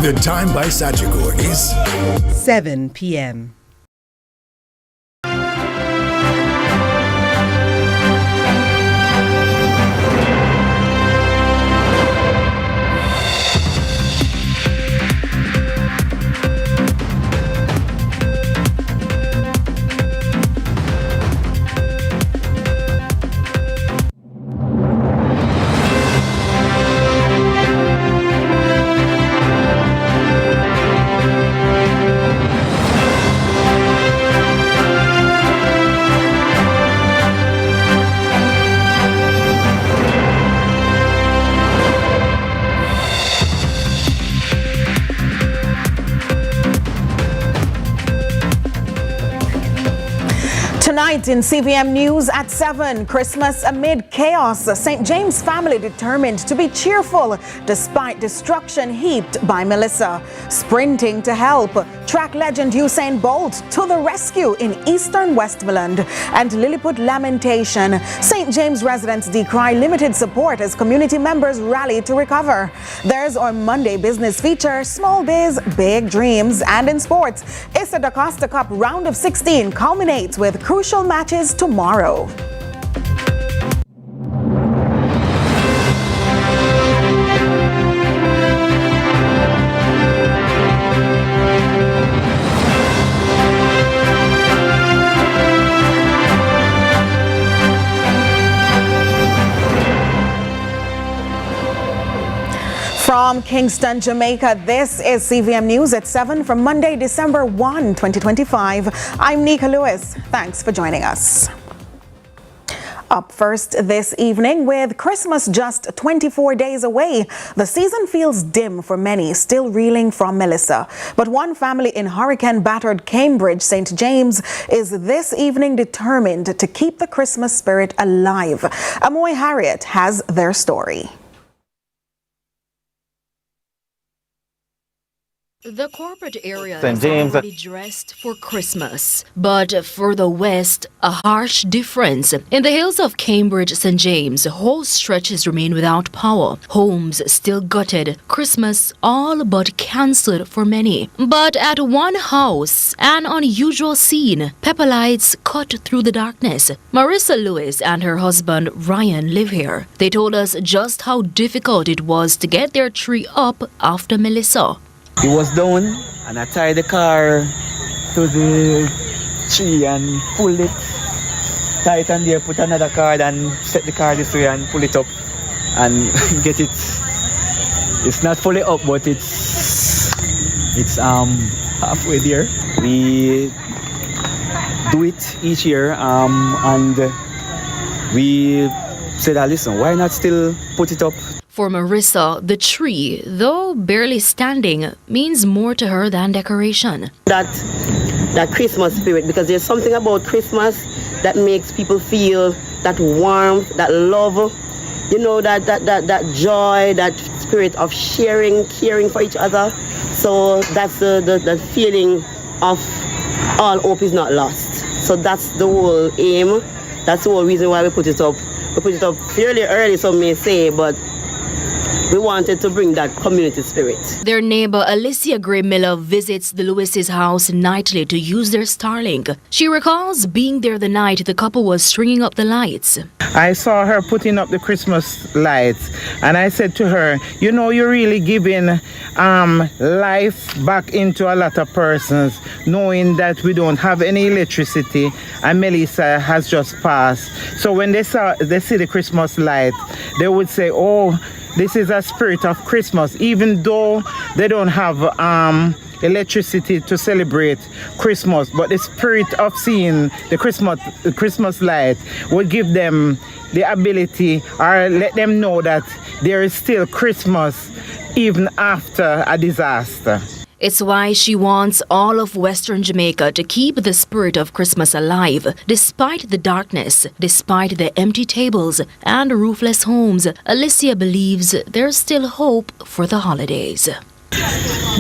The time by Sagicor is 7 p.m. Tonight in CVM News at 7, Christmas amid chaos. St. James family determined to be cheerful despite destruction heaped by Melissa. Sprinting to help, track legend Usain Bolt to the rescue in eastern Westmoreland. And Lilliput lamentation. St. James residents decry limited support as community members rally to recover. There's our Monday business feature, Small Biz, Big Dreams. And in sports, Issa Da Costa Cup round of 16 culminates with crucial matches tomorrow. From Kingston, Jamaica, this is CVM News at 7 from Monday, December 1, 2025. I'm Nika Lewis. Thanks for joining us. Up first this evening, with Christmas just 24 days away, the season feels dim for many, still reeling from Melissa. But one family in hurricane-battered Cambridge, St. James, is this evening determined to keep the Christmas spirit alive. Amoy Harriet has their story. The corporate area St. is James already dressed for Christmas, but further west, a harsh difference. In the hills of Cambridge, St. James, whole stretches remain without power, homes still gutted, Christmas all but cancelled for many. But at one house, an unusual scene, pepper lights cut through the darkness. Marissa Lewis and her husband Ryan live here. They told us just how difficult it was to get their tree up after Melissa. It was down, and I tied the car to the tree and pulled it tight, and there put another car and set the car this way and pull it up and get it. It's not fully up, but it's halfway there. We do it each year, and we said, listen, why not still put it up? For Marissa, the tree, though barely standing, means more to her than decoration. That Christmas spirit, because there's something about Christmas that makes people feel that warmth, that love, you know, that joy, that spirit of sharing, caring for each other. So that's the feeling of all hope is not lost. So that's the whole aim. That's the whole reason why we put it up. We put it up fairly early, some may say, but we wanted to bring that community spirit. Their neighbor Alicia Gray Miller visits the Lewis's house nightly to use their Starlink. She recalls being there the night the couple was stringing up the lights. I saw her putting up the Christmas lights, and I said to her, you know, you're really giving life back into a lot of persons, knowing that we don't have any electricity and Melissa has just passed. So when they see the Christmas light, they would say, oh, this is a spirit of Christmas, even though they don't have electricity to celebrate Christmas. But the spirit of seeing the Christmas light would give them the ability, or let them know that there is still Christmas even after a disaster. It's why she wants all of Western Jamaica to keep the spirit of Christmas alive, despite the darkness, despite the empty tables and roofless homes. Alicia believes there's still hope for the holidays.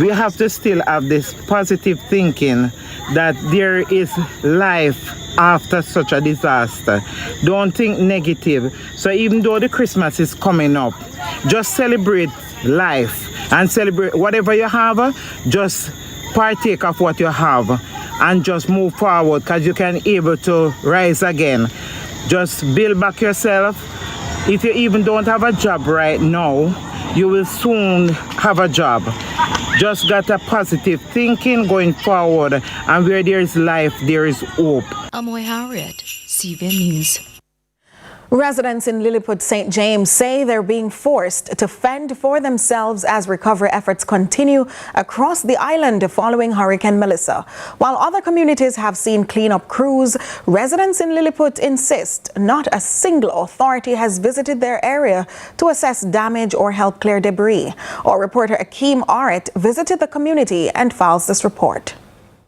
We have to still have this positive thinking that there is life after such a disaster. Don't think negative. So even though the Christmas is coming up, just celebrate life and celebrate whatever you have. Just partake of what you have and just move forward, because you can able to rise again. Just build back yourself. If you even don't have a job right now, you will soon have a job. Just got a positive thinking going forward, and where there is life, there is hope. Amoy Harriet, CVM News. Residents in Lilliput St. James say they're being forced to fend for themselves as recovery efforts continue across the island following Hurricane Melissa. While other communities have seen cleanup crews, residents in Lilliput insist not a single authority has visited their area to assess damage or help clear debris. Our reporter Akeem Aret visited the community and files this report.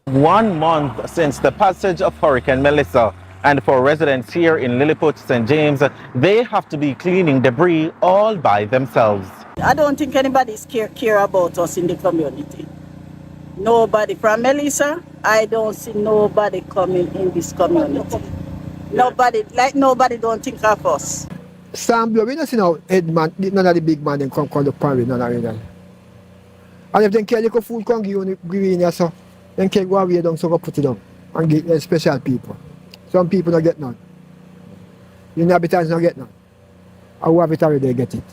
1 month since the passage of Hurricane Melissa, and for residents here in Lilliput St. James, they have to be cleaning debris all by themselves. I don't think anybody's care about us in the community. Nobody. From Melissa, I don't see nobody coming in this community. Nobody don't think of us. Sam Blow, we don't see no head man, none of the big man, they come the party, none of them. And if they care, little food can give in here, so then can go away down, so go put it down and get special people. Some people don't get none. The inhabitants don't get none. Our habitants, they get it.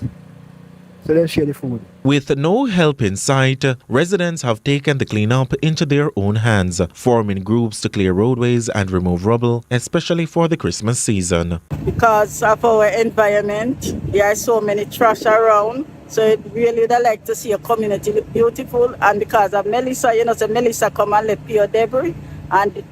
So they share the food. With no help in sight, residents have taken the cleanup into their own hands, forming groups to clear roadways and remove rubble, especially for the Christmas season. Because of our environment, there are so many trash around. So it really would like to see a community look beautiful. And because of Melissa, so Melissa come and let pure debris. And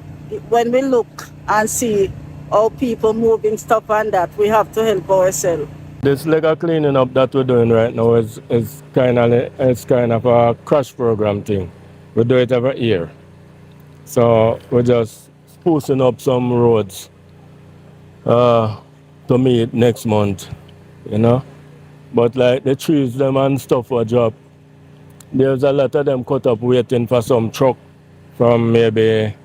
when we look and see how people moving stuff and that, we have to help ourselves. This legal cleaning up that we're doing right now is kind of a crash program thing. We do it every year. So we're just sprucing up some roads to meet next month, But like the trees them and stuff were dropped, there's a lot of them cut up waiting for some truck from maybe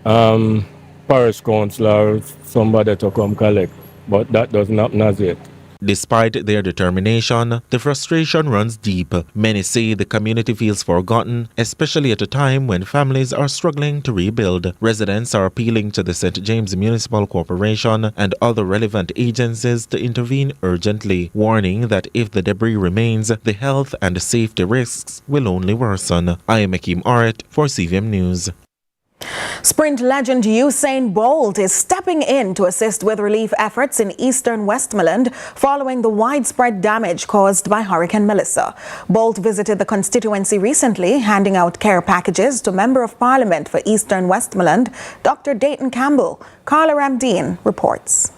parish council or somebody to come collect, but that doesn't happen as yet. Despite their determination, the frustration runs deep. Many say the community feels forgotten, especially at a time when families are struggling to rebuild. Residents are appealing to the St. James Municipal Corporation and other relevant agencies to intervene urgently, warning that if the debris remains, the health and safety risks will only worsen. I am Akeem Aret for CVM News. Sprint legend Usain Bolt is stepping in to assist with relief efforts in eastern Westmoreland following the widespread damage caused by Hurricane Melissa. Bolt visited the constituency recently, handing out care packages to Member of Parliament for eastern Westmoreland, Dr. Dayton Campbell. Carla Ramdeen reports.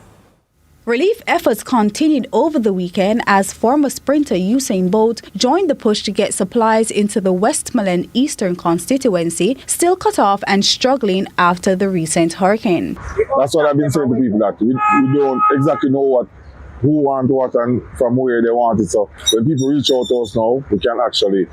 Relief efforts continued over the weekend as former sprinter Usain Bolt joined the push to get supplies into the Westmoreland Eastern constituency, still cut off and struggling after the recent hurricane. That's what I've been saying to people, that we don't exactly know who want what and from where they want it. So when people reach out to us now, we can actually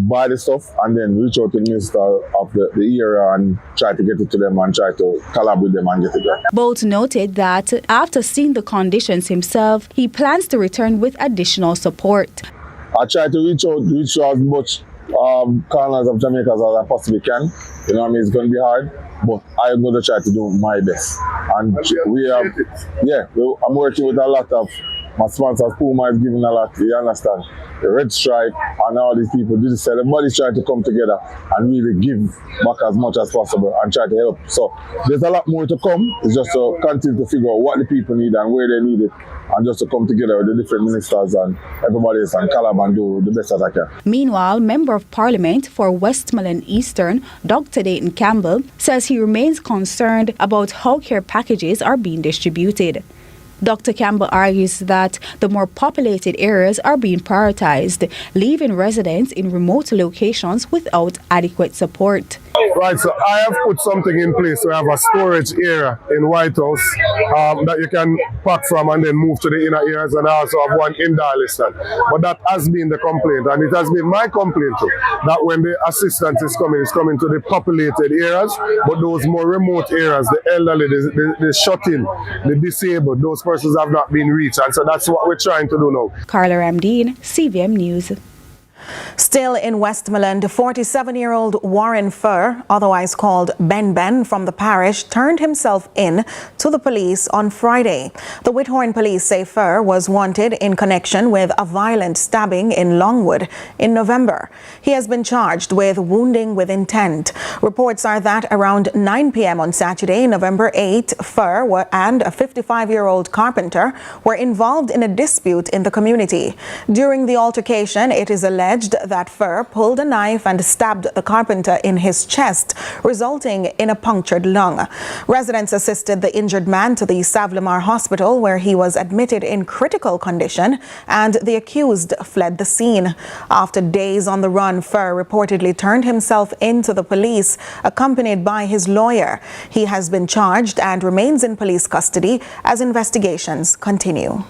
buy the stuff and then reach out to the minister of the area and try to get it to them and try to collab with them and get it there. Bolt noted that after seeing the conditions himself, he plans to return with additional support. I try to reach out as much corners of Jamaica as I possibly can. It's going to be hard, but I'm going to try to do my best. And I'm working with a lot of my sponsors. Puma is giving a lot, you understand? The Red Stripe and all these people, everybody's trying to come together and really give back as much as possible and try to help. So there's a lot more to come. It's just to continue to figure out what the people need and where they need it, and just to come together with the different ministers and everybody else and collab and do the best that I can. Meanwhile, Member of Parliament for Westmoreland Eastern, Dr. Dayton Campbell, says he remains concerned about how care packages are being distributed. Dr. Campbell argues that the more populated areas are being prioritized, leaving residents in remote locations without adequate support. Right, so I have put something in place. So I have a storage area in White House that you can pack from and then move to the inner areas, and I also have one indoor listed. But that has been the complaint, and it has been my complaint too, that when the assistance is coming, it's coming to the populated areas, but those more remote areas, the elderly, the shut-in, the disabled, those persons have not been reached, and so that's what we're trying to do now. Carla Ramdeen, CVM News. Still in Westmoreland, 47-year-old Warren Furr, otherwise called Ben from the parish, turned himself in to the police on Friday. The Whithorn police say Furr was wanted in connection with a violent stabbing in Longwood in November. He has been charged with wounding with intent. Reports are that around 9 p.m. on Saturday, November 8, Furr and a 55-year-old carpenter were involved in a dispute in the community. During the altercation, it is alleged that Furr pulled a knife and stabbed the carpenter in his chest, resulting in a punctured lung. Residents assisted the injured man to the Savlamar Hospital, where he was admitted in critical condition, and the accused fled the scene. After days on the run, Furr reportedly turned himself in to the police, accompanied by his lawyer. He has been charged and remains in police custody as investigations continue.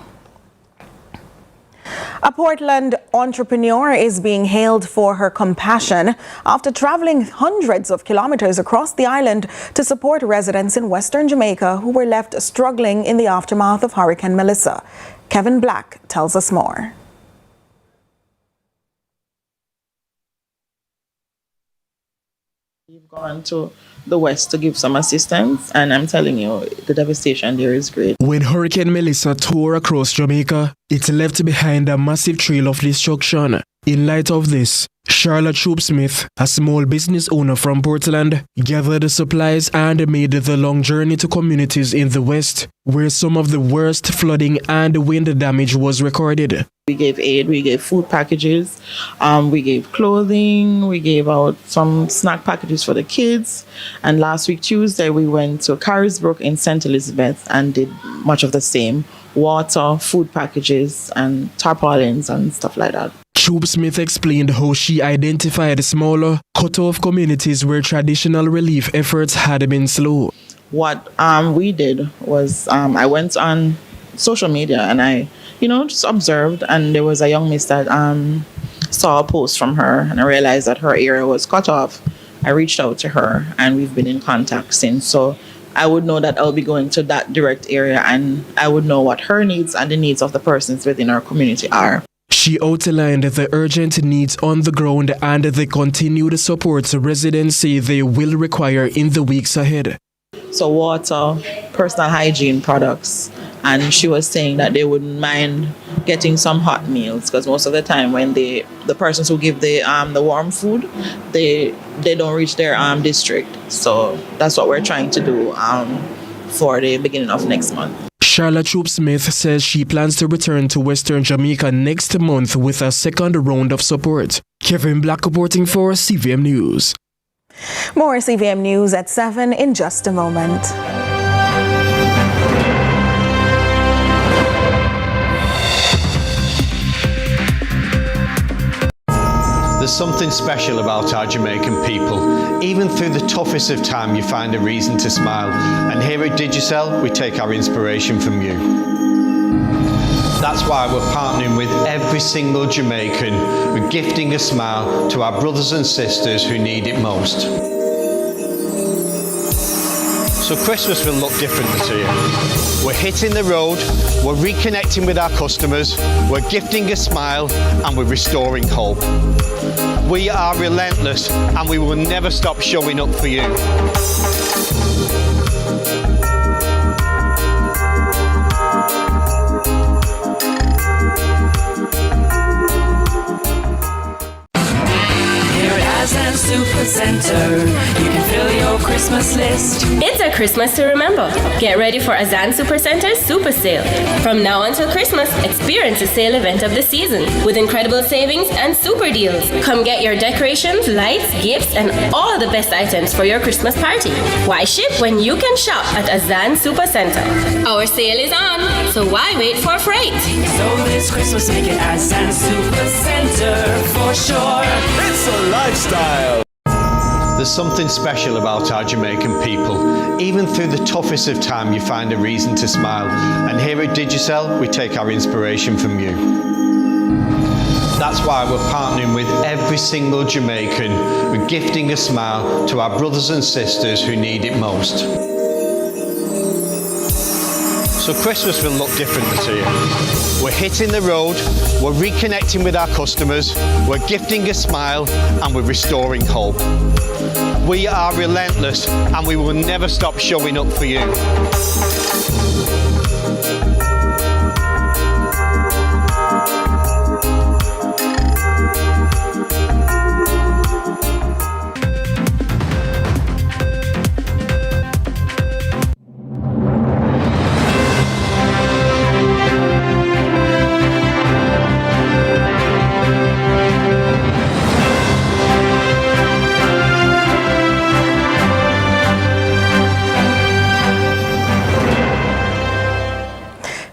A Portland entrepreneur is being hailed for her compassion after traveling hundreds of kilometers across the island to support residents in Western Jamaica who were left struggling in the aftermath of Hurricane Melissa. Kevin Black tells us more. We've gone to the west to give some assistance, and I'm telling you, the devastation there is great. When Hurricane Melissa tore across Jamaica, it left behind a massive trail of destruction. In light of this, Charlotte Troop-Smith, a small business owner from Portland, gathered supplies and made the long journey to communities in the west, where some of the worst flooding and wind damage was recorded. We gave aid, we gave food packages, we gave clothing, we gave out some snack packages for the kids. And last week, Tuesday, we went to Carisbrook in St. Elizabeth and did much of the same. Water, food packages, and tarpaulins and stuff like that. Troop-Smith explained how she identified smaller, cut-off communities where traditional relief efforts had been slow. What we did was I went on social media and I, just observed, and there was a young miss that saw a post from her, and I realized that her area was cut off. I reached out to her and we've been in contact since. So I would know that I'll be going to that direct area, and I would know what her needs and the needs of the persons within our community are. She outlined the urgent needs on the ground and the continued support residents say they will require in the weeks ahead. So water, personal hygiene products, and she was saying that they wouldn't mind getting some hot meals, because most of the time when the persons who give the warm food, they don't reach their district. So that's what we're trying to do for the beginning of next month. Charlotte Troop-Smith says she plans to return to Western Jamaica next month with a second round of support. Kevin Black reporting for CVM News. More CVM News at 7 in just a moment. There's something special about our Jamaican people. Even through the toughest of time, you find a reason to smile. And here at Digicel, we take our inspiration from you. That's why we're partnering with every single Jamaican. We're gifting a smile to our brothers and sisters who need it most. So Christmas will look different this year. We're hitting the road, we're reconnecting with our customers, we're gifting a smile, and we're restoring hope. We are relentless, and we will never stop showing up for you. Supercenter, you can fill your Christmas list. It's a Christmas to remember. Get ready for Azan Supercenter's Super Sale. From now until Christmas, experience the sale event of the season with incredible savings and super deals. Come get your decorations, lights, gifts, and all the best items for your Christmas party. Why ship when you can shop at Azan Supercenter? Our sale is on, so why wait for freight? So this Christmas, make it Azan Supercenter for sure. It's a lifestyle. There's There's something special about our Jamaican people. Even through the toughest of time, you find a reason to smile. And here at Digicel, we take our inspiration from you. That's why we're partnering with every single Jamaican. We're gifting a smile to our brothers and sisters who need it most. So Christmas will look different this year. We're hitting the road, we're reconnecting with our customers, we're gifting a smile, and we're restoring hope. We are relentless, and we will never stop showing up for you.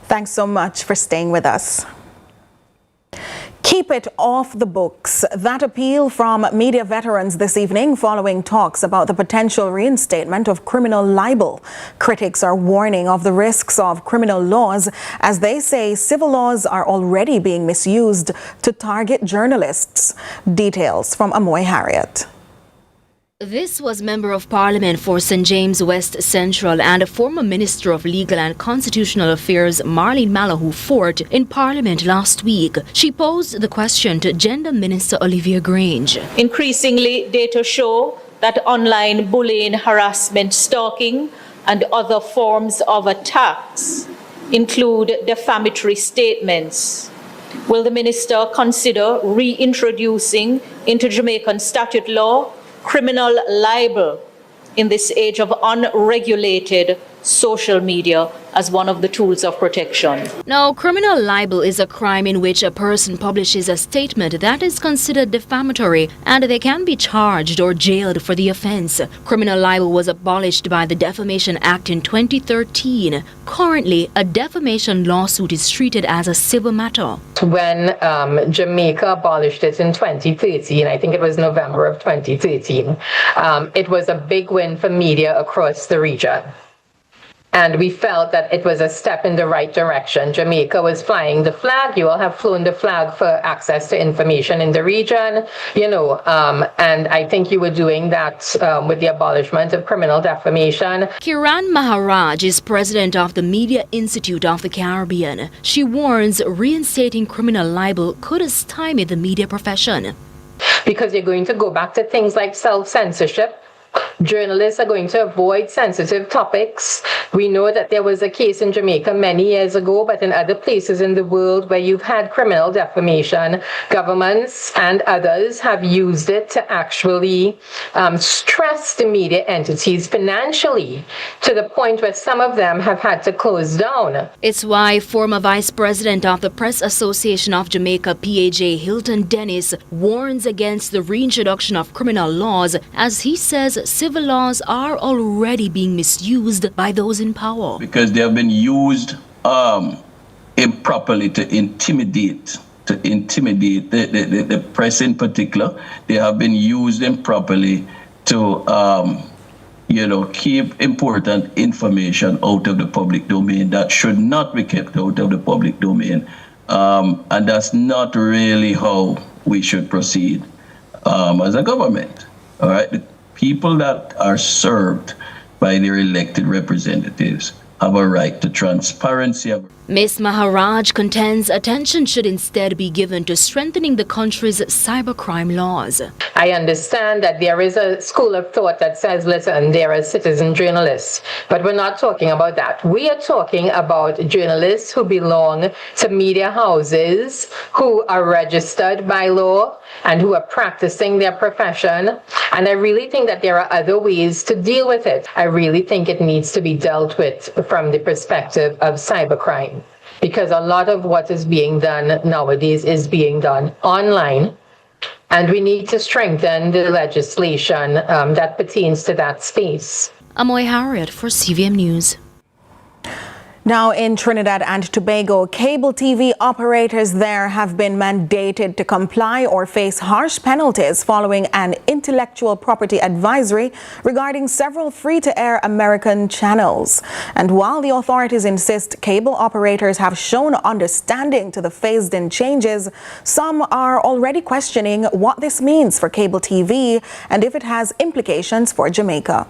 Thanks so much for staying with us. Keep it off the books. That appeal from media veterans this evening following talks about the potential reinstatement of criminal libel. Critics are warning of the risks of criminal laws as they say civil laws are already being misused to target journalists. Details from Amoy Harriet. This was Member of Parliament for St. James West Central and a former Minister of Legal and Constitutional Affairs Marlene Malahoo Fort in Parliament last week. She posed the question to Gender Minister Olivia Grange. Increasingly, data show that online bullying, harassment, stalking and other forms of attacks include defamatory statements. Will the Minister consider reintroducing into Jamaican statute law criminal libel in this age of unregulated social media as one of the tools of protection? Now, criminal libel is a crime in which a person publishes a statement that is considered defamatory and they can be charged or jailed for the offense. Criminal libel was abolished by the Defamation Act in 2013. Currently, a defamation lawsuit is treated as a civil matter. When Jamaica abolished it in 2013, I think it was November of 2013, it was a big win for media across the region. And we felt that it was a step in the right direction. Jamaica was flying the flag. You all have flown the flag for access to information in the region, and I think you were doing that with the abolishment of criminal defamation. Kiran Maharaj is president of the Media Institute of the Caribbean. She warns reinstating criminal libel could stymie the media profession. Because you're going to go back to things like self-censorship. Journalists are going to avoid sensitive topics. We know that there was a case in Jamaica many years ago, but in other places in the world where you've had criminal defamation, governments and others have used it to actually stress the media entities financially to the point where some of them have had to close down. It's why former Vice President of the Press Association of Jamaica, PAJ, Hilton Dennis, warns against the reintroduction of criminal laws as he says civil laws are already being misused by those in power. Because they have been used improperly to intimidate the press in particular. They have been used improperly to keep important information out of the public domain that should not be kept out of the public domain. And that's not really how we should proceed as a government. All right. People that are served by their elected representatives have a right to transparency. Ms. Maharaj contends attention should instead be given to strengthening the country's cybercrime laws. I understand that there is a school of thought that says, listen, there are citizen journalists, but we're not talking about that. We are talking about journalists who belong to media houses, who are registered by law, and who are practicing their profession. And I really think that there are other ways to deal with it. I really think it needs to be dealt with from the perspective of cybercrime, because a lot of what is being done nowadays is being done online. And we need to strengthen the legislation that pertains to that space. Amoy Harriet for CVM News. Now in Trinidad and Tobago, cable TV operators there have been mandated to comply or face harsh penalties following an intellectual property advisory regarding several free-to-air American channels. And while the authorities insist cable operators have shown understanding to the phased-in changes, some are already questioning what this means for cable TV and if it has implications for Jamaica.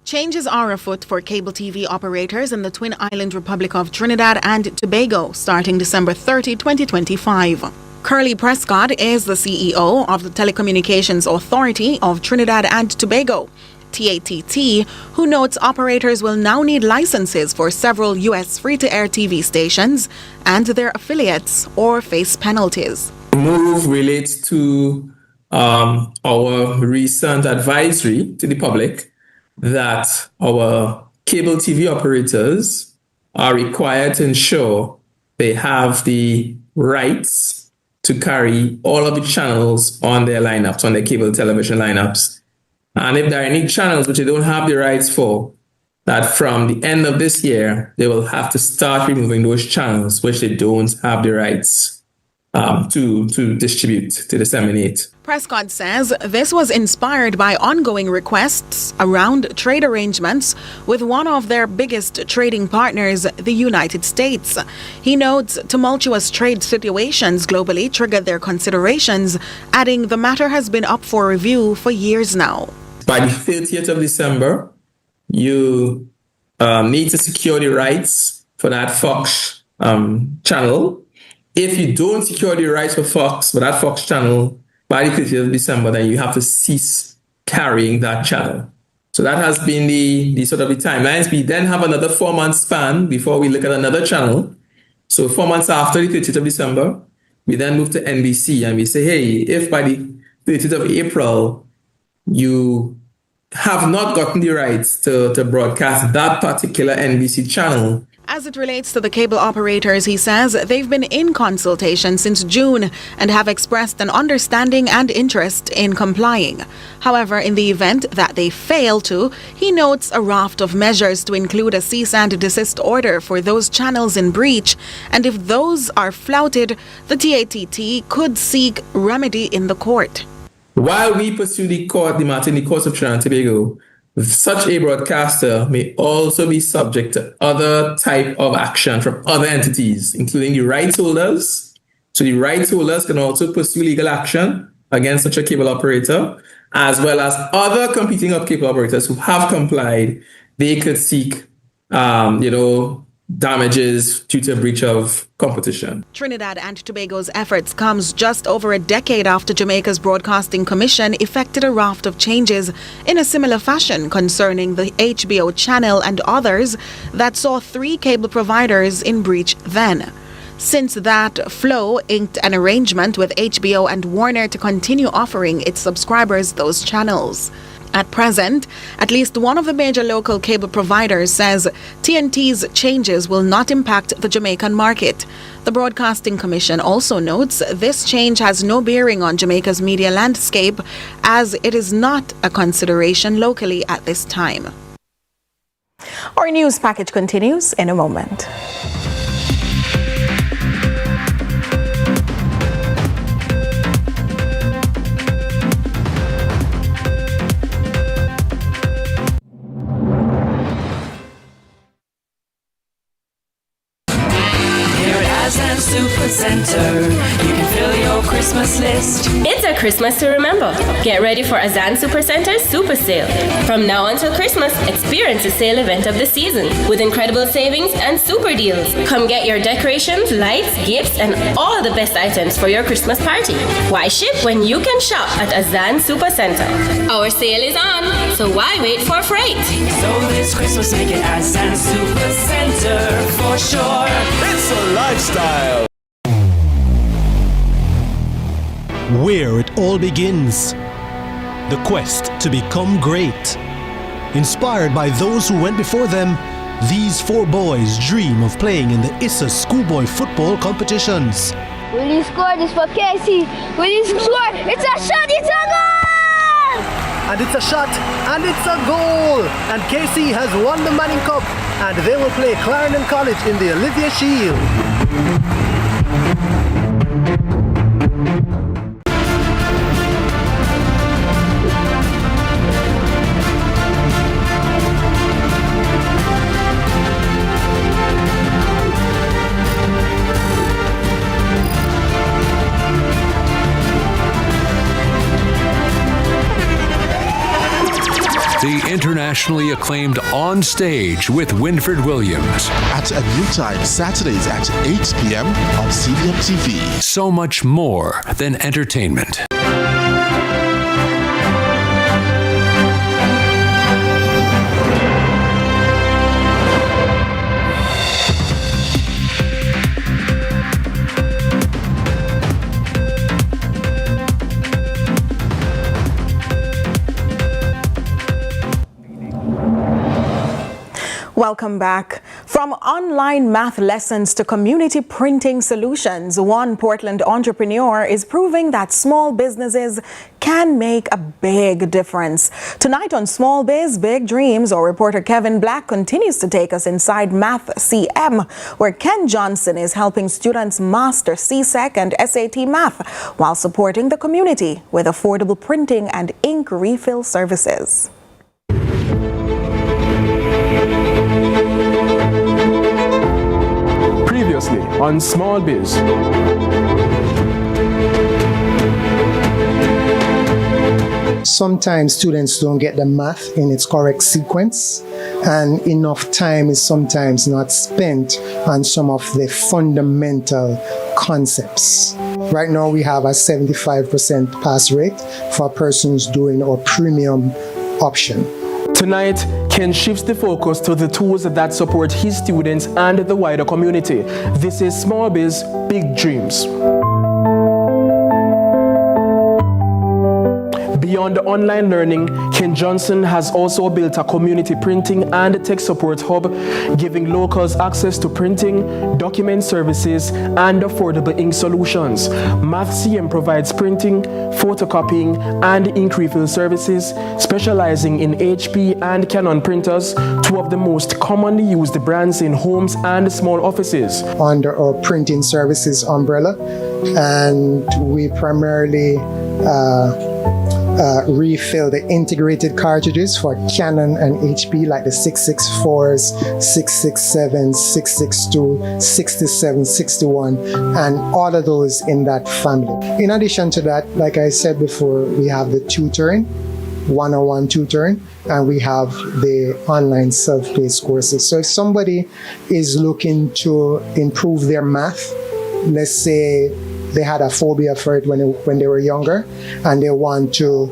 Changes are afoot for cable TV operators in the Twin Island Republic of Trinidad and Tobago starting December 30, 2025. Curly Prescott is the CEO of the Telecommunications Authority of Trinidad and Tobago, TATT, who notes operators will now need licenses for several U.S. free-to-air TV stations and their affiliates or face penalties. The move relates to our recent advisory to the public that our cable TV operators are required to ensure they have the rights to carry all of the channels on their lineups, on their cable television lineups. And if there are any channels which they don't have the rights for, that from the end of this year, they will have to start removing those channels which they don't have the rights to distribute, to disseminate. Prescott says this was inspired by ongoing requests around trade arrangements with one of their biggest trading partners, the United States. He notes tumultuous trade situations globally triggered their considerations, adding the matter has been up for review for years now. By the 30th of December, you need to secure the rights for that Fox channel. If you don't secure the rights for Fox, for that Fox channel, by the 30th of December, then you have to cease carrying that channel. So that has been the sort of the timelines. We then have another 4-month span before we look at another channel. So 4 months after the 30th of December, we then move to NBC and we say, hey, if by the 30th of April, you have not gotten the rights to broadcast that particular NBC channel. As it relates to the cable operators, he says they've been in consultation since June and have expressed an understanding and interest in complying. However, in the event that they fail to, he notes a raft of measures to include a cease and desist order for those channels in breach, and if those are flouted, the TATT could seek remedy in the court. While we pursue the matter in the courts of Trinidad and Tobago, such a broadcaster may also be subject to other type of action from other entities, including the rights holders. So the rights holders can also pursue legal action against such a cable operator, as well as other competing cable operators who have complied. They could seek, damages due to a breach of competition. Trinidad and Tobago's efforts comes just over a decade after Jamaica's Broadcasting Commission effected a raft of changes in a similar fashion concerning the HBO channel and others that saw 3 cable providers in breach then. Since that, Flow inked an arrangement with HBO and Warner to continue offering its subscribers those channels. At present, at least one of the major local cable providers says TNT's changes will not impact the Jamaican market. The Broadcasting Commission also notes this change has no bearing on Jamaica's media landscape, as it is not a consideration locally at this time. Our news package continues in a moment. Super Center, you can fill your Christmas list. It's a Christmas to remember. Get ready for Azan Super Center's Super Sale. From now until Christmas, experience the sale event of the season with incredible savings and super deals. Come get your decorations, lights, gifts, and all the best items for your Christmas party. Why ship when you can shop at Azan Super Center? Our sale is on, so why wait for freight? So this Christmas, make it Azan Super Center for sure. It's a lifestyle. Where it all begins. The quest to become great. Inspired by those who went before them, these 4 boys dream of playing in the ISA schoolboy football competitions. Will he score this for Casey? Will he score? It's a shot! It's a goal! and it's a shot, and it's a goal. And KC has won the Manning Cup, and they will play Clarendon College in the Olivia Shield. The internationally acclaimed On Stage with Winford Williams. At a new time, Saturdays at 8 p.m. on CVM TV. So much more than entertainment. Welcome back. From online math lessons to community printing solutions, one Portland entrepreneur is proving that small businesses can make a big difference. Tonight on Small Biz, Big Dreams, our reporter Kevin Black continues to take us inside Math CM, where Ken Johnson is helping students master CSEC and SAT math while supporting the community with affordable printing and ink refill services. Previously on Small Biz. Sometimes students don't get the math in its correct sequence, and enough time is sometimes not spent on some of the fundamental concepts. Right now we have a 75% pass rate for persons doing our premium option. Tonight, Ken shifts the focus to the tools that support his students and the wider community. This is Small Biz, Big Dreams. Beyond online learning, Ken Johnson has also built a community printing and tech support hub, giving locals access to printing, document services, and affordable ink solutions. Math CM provides printing, photocopying, and ink refill services, specializing in HP and Canon printers, two of the most commonly used brands in homes and small offices. Under our printing services umbrella, and we primarily refill the integrated cartridges for Canon and HP, like the 664s, 667s, 662, 67, 61, and all of those in that family. In addition to that, like I said before, we have the tutoring, one-on-one tutoring, and we have the online self-paced courses. So if somebody is looking to improve their math, let's say they had a phobia for it when they were younger, and they want to,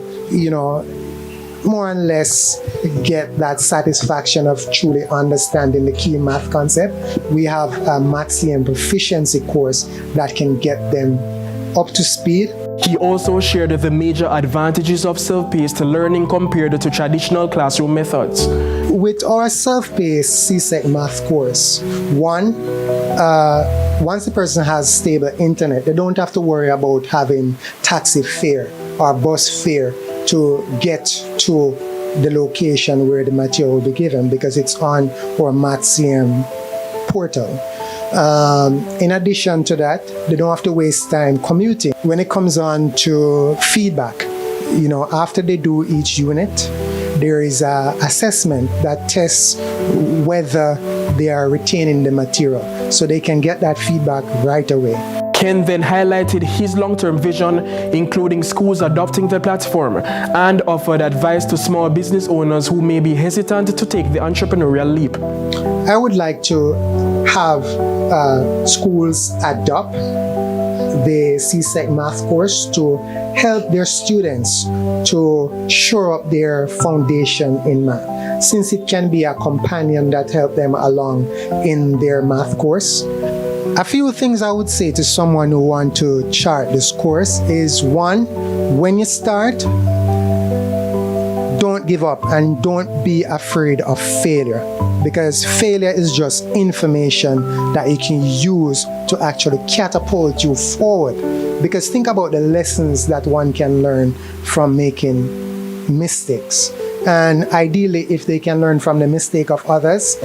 more or less get that satisfaction of truly understanding the key math concept, we have a Maxium proficiency course that can get them up to speed. He also shared the major advantages of self-paced learning compared to traditional classroom methods. With our self-paced CSEC math course, once the person has stable internet, they don't have to worry about having taxi fare or bus fare to get to the location where the material will be given, because it's on our Maxium portal. In addition to that, they don't have to waste time commuting. When it comes on to feedback, after they do each unit, there is an assessment that tests whether they are retaining the material, so they can get that feedback right away. Ken then highlighted his long-term vision, including schools adopting the platform, and offered advice to small business owners who may be hesitant to take the entrepreneurial leap. I would like to have schools adopt the CSEC math course to help their students to shore up their foundation in math, since it can be a companion that helps them along in their math course. A few things I would say to someone who wants to chart this course is, one, when you start, don't give up and don't be afraid of failure, because failure is just information that you can use to actually catapult you forward. Because think about the lessons that one can learn from making mistakes. And ideally, if they can learn from the mistake of others,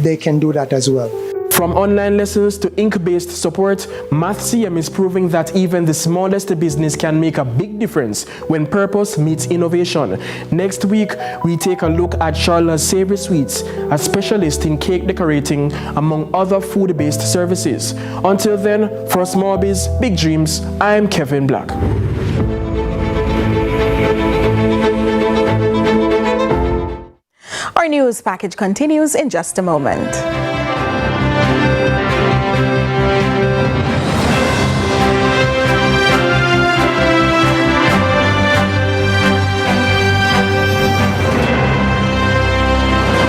they can do that as well. From online lessons to ink-based support, Math CM is proving that even the smallest business can make a big difference when purpose meets innovation. Next week, we take a look at Charlotte's Savory Sweets, a specialist in cake decorating, among other food-based services. Until then, for Small Biz, Big Dreams, I'm Kevin Black. Our news package continues in just a moment.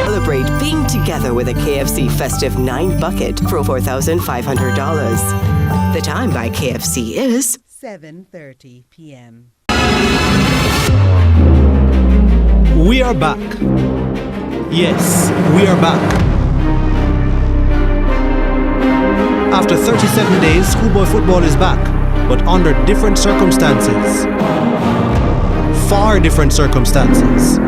Celebrate being together with a KFC Festive 9 bucket for $4,500. The time by KFC is 7:30 p.m. We are back. Yes, we are back. After 37 days, schoolboy football is back, but under different circumstances. Far different circumstances.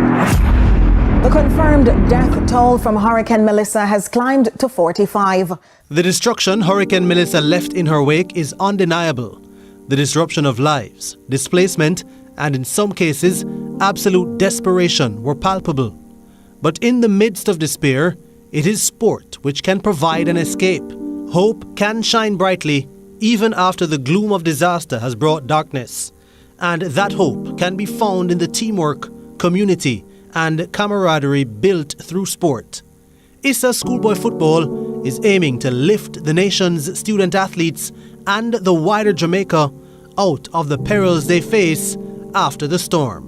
The confirmed death toll from Hurricane Melissa has climbed to 45. The destruction Hurricane Melissa left in her wake is undeniable. The disruption of lives, displacement, and in some cases, absolute desperation were palpable. But in the midst of despair, it is sport which can provide an escape. Hope can shine brightly even after the gloom of disaster has brought darkness. And that hope can be found in the teamwork, community, and camaraderie built through sport. ISA Schoolboy Football is aiming to lift the nation's student athletes and the wider Jamaica out of the perils they face after the storm.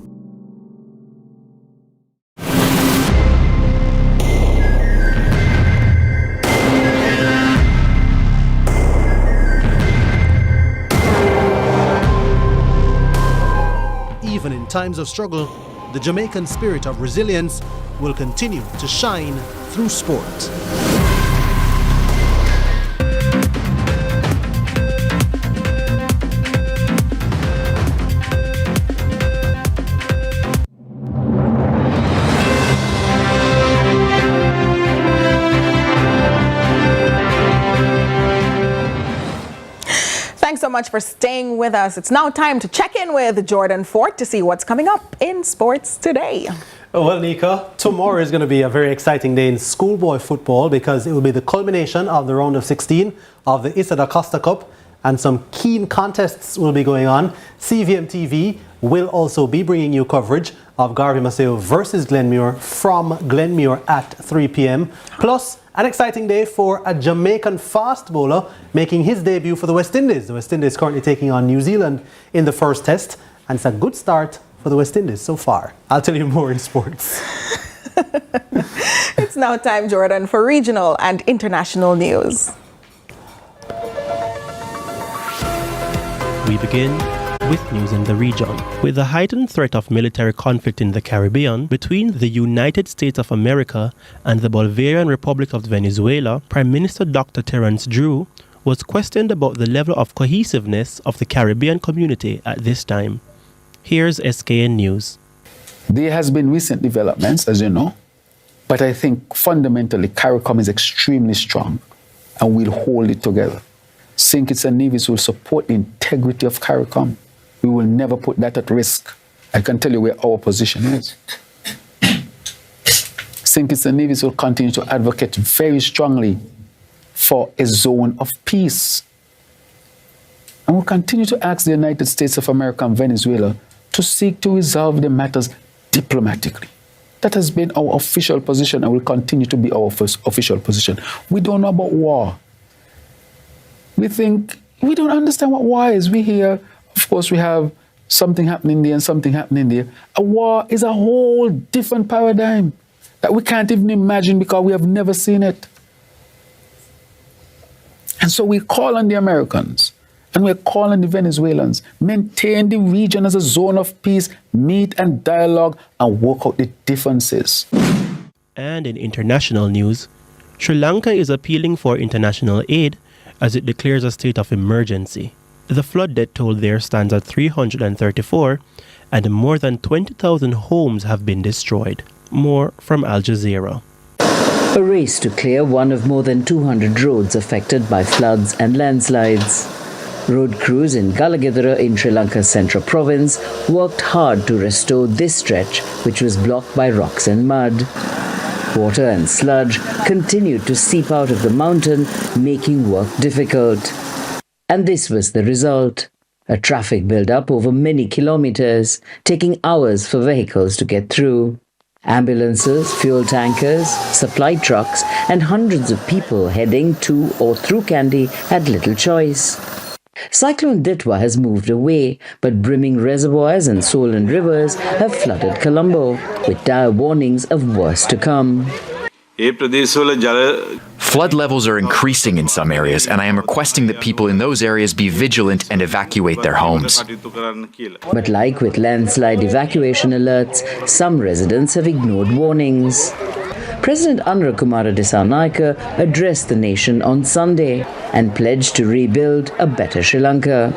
Even in times of struggle, the Jamaican spirit of resilience will continue to shine through sport. Thanks so much for staying with us. It's now time to check in with Jordan Fort to see what's coming up in sports today. Well, Nika, tomorrow is going to be a very exciting day in schoolboy football because it will be the culmination of the round of 16 of the Issa da Costa Cup, and some keen contests will be going on. CVM TV will also be bringing you coverage of Garvey Maceo versus Glenmuir from Glenmuir at 3 p.m. Plus, an exciting day for a Jamaican fast bowler making his debut for the West Indies. The West Indies currently taking on New Zealand in the first test, and it's a good start for the West Indies so far. I'll tell you more in sports. It's now time, Jordan, for regional and international news. We begin with news in the region. With the heightened threat of military conflict in the Caribbean between the United States of America and the Bolivarian Republic of Venezuela, Prime Minister Dr. Terence Drew was questioned about the level of cohesiveness of the Caribbean community at this time. Here's SKN News. There has been recent developments, as you know, but I think fundamentally CARICOM is extremely strong and we'll hold it together. St. Kitts and Nevis will support the integrity of CARICOM. We will never put that at risk. I can tell you where our position is. St. Kitts and Nevis will continue to advocate very strongly for a zone of peace. And we'll continue to ask the United States of America and Venezuela to seek to resolve the matters diplomatically. That has been our official position and will continue to be our first official position. We don't know about war. We think, we don't understand what war is. We hear, of course, we have something happening there and something happening there. A war is a whole different paradigm that we can't even imagine because we have never seen it. And so we call on the Americans and we're calling the Venezuelans, maintain the region as a zone of peace, meet and dialogue and work out the differences. And in international news, Sri Lanka is appealing for international aid as it declares a state of emergency. The flood death toll there stands at 334, and more than 20,000 homes have been destroyed. More from Al Jazeera. A race to clear one of more than 200 roads affected by floods and landslides. Road crews in Galagidara in Sri Lanka's Central Province worked hard to restore this stretch, which was blocked by rocks and mud. Water and sludge continued to seep out of the mountain, making work difficult. And this was the result. A traffic build-up over many kilometers, taking hours for vehicles to get through. Ambulances, fuel tankers, supply trucks, and hundreds of people heading to or through Kandy had little choice. Cyclone Ditwa has moved away, but brimming reservoirs and swollen rivers have flooded Colombo, with dire warnings of worse to come. Flood levels are increasing in some areas, and I am requesting that people in those areas be vigilant and evacuate their homes. But like with landslide evacuation alerts, some residents have ignored warnings. President Anura Kumara Dissanayake addressed the nation on Sunday and pledged to rebuild a better Sri Lanka.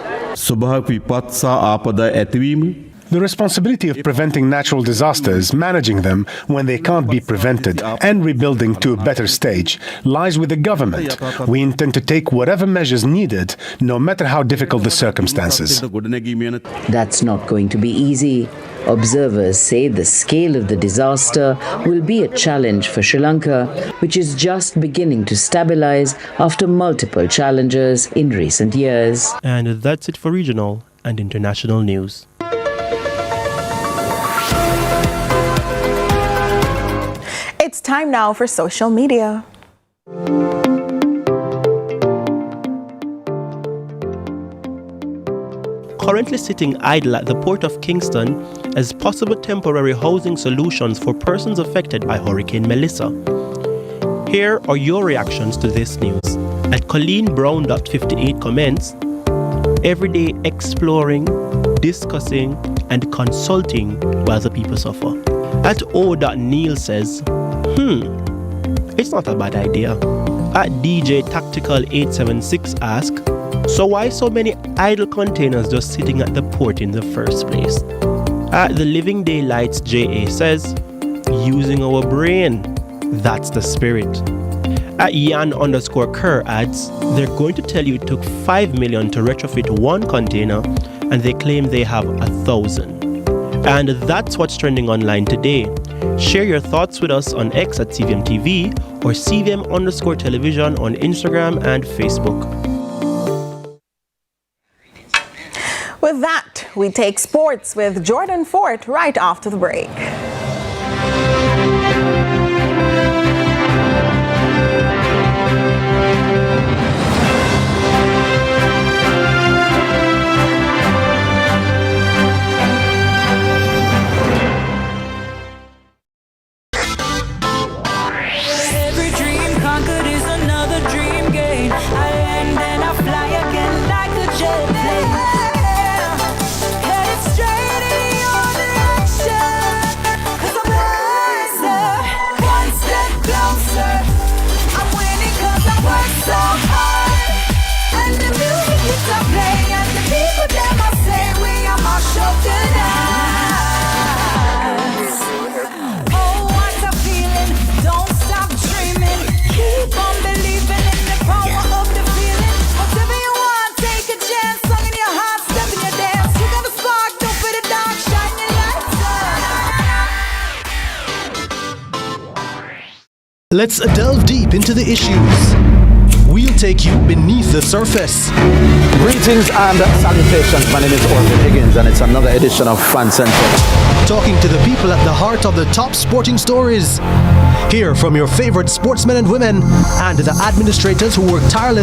The responsibility of preventing natural disasters, managing them when they can't be prevented, and rebuilding to a better stage lies with the government. We intend to take whatever measures needed, no matter how difficult the circumstances. That's not going to be easy. Observers say the scale of the disaster will be a challenge for Sri Lanka, which is just beginning to stabilize after multiple challenges in recent years. And that's it for regional and international news. It's time now for social media. Currently sitting idle at the port of Kingston as possible temporary housing solutions for persons affected by Hurricane Melissa. Here are your reactions to this news. At ColleenBrown.58 comments, every day exploring, discussing, and consulting while the people suffer. At O.Neil says, it's not a bad idea. At DJ Tactical 876 ask, so why so many idle containers just sitting at the port in the first place? At the Living Daylights JA says, using our brain, that's the spirit. At Yan_Kerr adds, they're going to tell you it took $5 million to retrofit one container and they claim they have 1,000. And that's what's trending online today. Share your thoughts with us on X at CVM TV or CVM_television on Instagram and Facebook. With that, we take sports with Jordan Fort right after the break. Let's delve deep into the issues. We'll take you beneath the surface. Greetings and salutations. My name is Orville Higgins and it's another edition of Fan Central. Talking to the people at the heart of the top sporting stories. Hear from your favorite sportsmen and women and the administrators who work tirelessly